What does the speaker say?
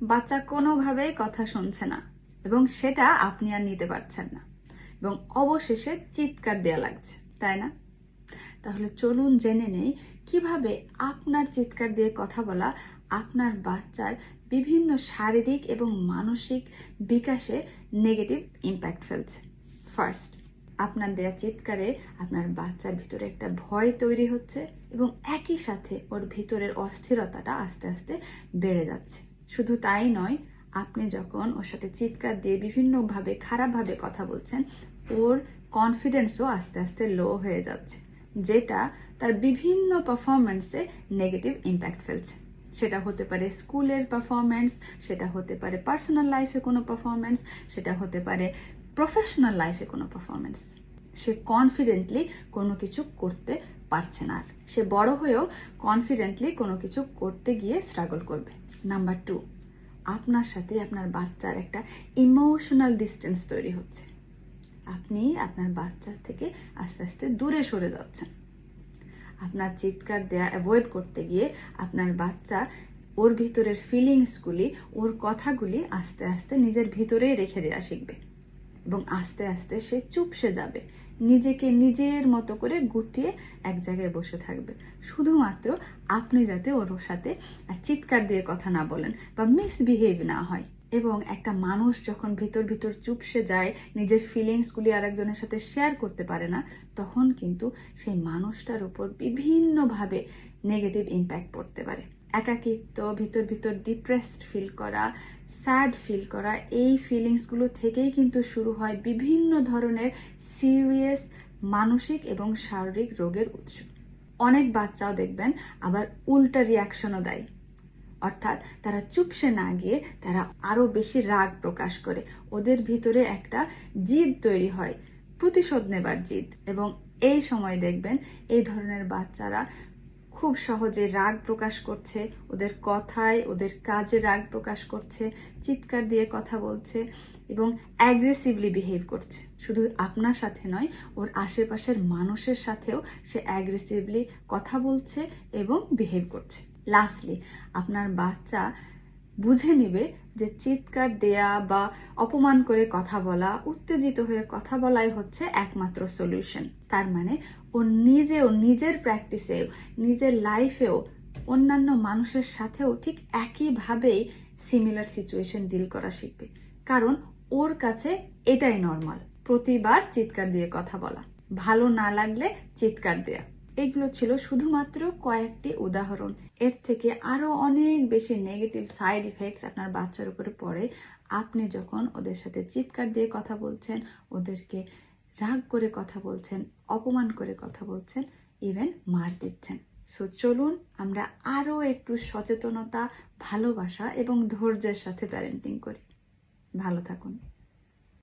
বাচ্চা কোনোভাবেই কথা শুনছে না এবং সেটা আপনি আর নিতে পারছেন না এবং অবশেষে চিৎকার দেয়া লাগছে, তাই না? তাহলে চলুন জেনে নেই কিভাবে আপনার চিৎকার দিয়ে কথা বলা আপনার বাচ্চার বিভিন্ন শারীরিক এবং মানসিক বিকাশে নেগেটিভ ইম্প্যাক্ট ফেলছে। ফার্স্ট, আপনার দেয়া চিৎকারে আপনার বাচ্চার ভিতরে একটা ভয় তৈরি হচ্ছে এবং একই সাথে ওর ভিতরের অস্থিরতাটা আস্তে আস্তে বেড়ে যাচ্ছে। শুধু তাই নয়, আপনি যখন ওর সাথে চিৎকার দিয়ে বিভিন্নভাবে খারাপভাবে কথা বলছেন, ওর কনফিডেন্সও আস্তে আস্তে লো হয়ে যাচ্ছে, যেটা তার বিভিন্ন পারফরমেন্সে নেগেটিভ ইম্প্যাক্ট ফেলছে। সেটা হতে পারে স্কুলের পারফরমেন্স, সেটা হতে পারে পার্সোনাল লাইফে কোনো পারফরমেন্স, সেটা হতে পারে প্রফেশনাল লাইফে কোনো পারফরমেন্স। সে কনফিডেন্টলি কোনো কিছু করতে পারছে না, আর সে বড় হয়েও কনফিডেন্টলি কোনো কিছু করতে গিয়ে স্ট্রাগল করবে। নাম্বার 2, আপনার সাথে আপনার বাচ্চার একটা ইমোশনাল ডিস্টেন্স তৈরি হচ্ছে। আপনি আপনার বাচ্চার থেকে আস্তে আস্তে দূরে সরে যাচ্ছেন। আপনার চিৎকার দেয়া অ্যাভয়েড করতে গিয়ে আপনার বাচ্চা ওর ভিতরের ফিলিংসগুলি, ওর কথাগুলি আস্তে আস্তে নিজের ভিতরেই রেখে দেওয়া শিখবে এবং আস্তে আস্তে সে চুপসে যাবে, নিজেকে নিজের মতো করে গুটিয়ে এক জায়গায় বসে থাকবে, শুধুমাত্র আপনি যাতে ওর সাথে চিৎকার দিয়ে কথা না বলেন বা মিসবিহেভ না হয়। এবং একটা মানুষ যখন ভিতর ভিতর চুপসে যায়, নিজের ফিলিংসগুলি আরেকজনের সাথে শেয়ার করতে পারে না, তখন কিন্তু সেই মানুষটার উপর বিভিন্নভাবে নেগেটিভ ইম্প্যাক্ট পড়তে পারে। একাকিত্ব, ভিতর ভিতর ডিপ্রেসড ফিল করা, স্যাড ফিল করা, এই ফিলিংসগুলো থেকেই কিন্তু শুরু হয় বিভিন্ন ধরনের সিরিয়াস মানসিক এবং শারীরিক রোগের উৎস। অনেক বাচ্চাও দেখবেন আবার উল্টা রিয়াকশনও দেয়, অর্থাৎ তারা চুপসে না গিয়ে তারা আরো বেশি রাগ প্রকাশ করে। ওদের ভিতরে একটা জিদ তৈরি হয়, প্রতিশোধ নেবার জিদ, এবং এই সময় দেখবেন এই ধরনের বাচ্চারা খুব সহজে রাগ প্রকাশ করছে, ওদের কথায় ওদের কাজে রাগ প্রকাশ করছে, চিৎকার দিয়ে কথা বলছে এবং অ্যাগ্রেসিভলি বিহেভ করছে। শুধু আপনার সাথে নয়, ওর আশেপাশের মানুষের সাথেও সে অ্যাগ্রেসিভলি কথা বলছে এবং বিহেভ করছে। লাস্টলি, আপনার বাচ্চা বুঝে নিবে যে চিৎকার দেয়া বা অপমান করে কথা বলা, উত্তেজিত হয়ে কথা বলাই হচ্ছে একমাত্র সলিউশন। তার মানে ও নিজের প্র্যাকটিসেও, নিজের লাইফেও, অন্যান্য মানুষের সাথেও ঠিক একইভাবেই সিমিলার সিচুয়েশন ডিল করা শিখবে, কারণ ওর কাছে এটাই নর্মাল, প্রতিবার চিৎকার দিয়ে কথা বলা, ভালো না লাগলে চিৎকার দেয়া। এগুলো ছিল শুধুমাত্র কয়েকটি উদাহরণ। এর থেকে আরো অনেক বেশি নেগেটিভ সাইড ইফেক্টস আপনার বাচ্চার উপরে পড়ে আপনি যখন ওদের সাথে চিৎকার দিয়ে কথা বলছেন, ওদেরকে রাগ করে কথা বলছেন, অপমান করে কথা বলছেন, ইভেন মার দিচ্ছেন। সো চলুন আমরা আরো একটু সচেতনতা, ভালোবাসা এবং ধৈর্যের সাথে প্যারেন্টিং করি। ভালো থাকুন।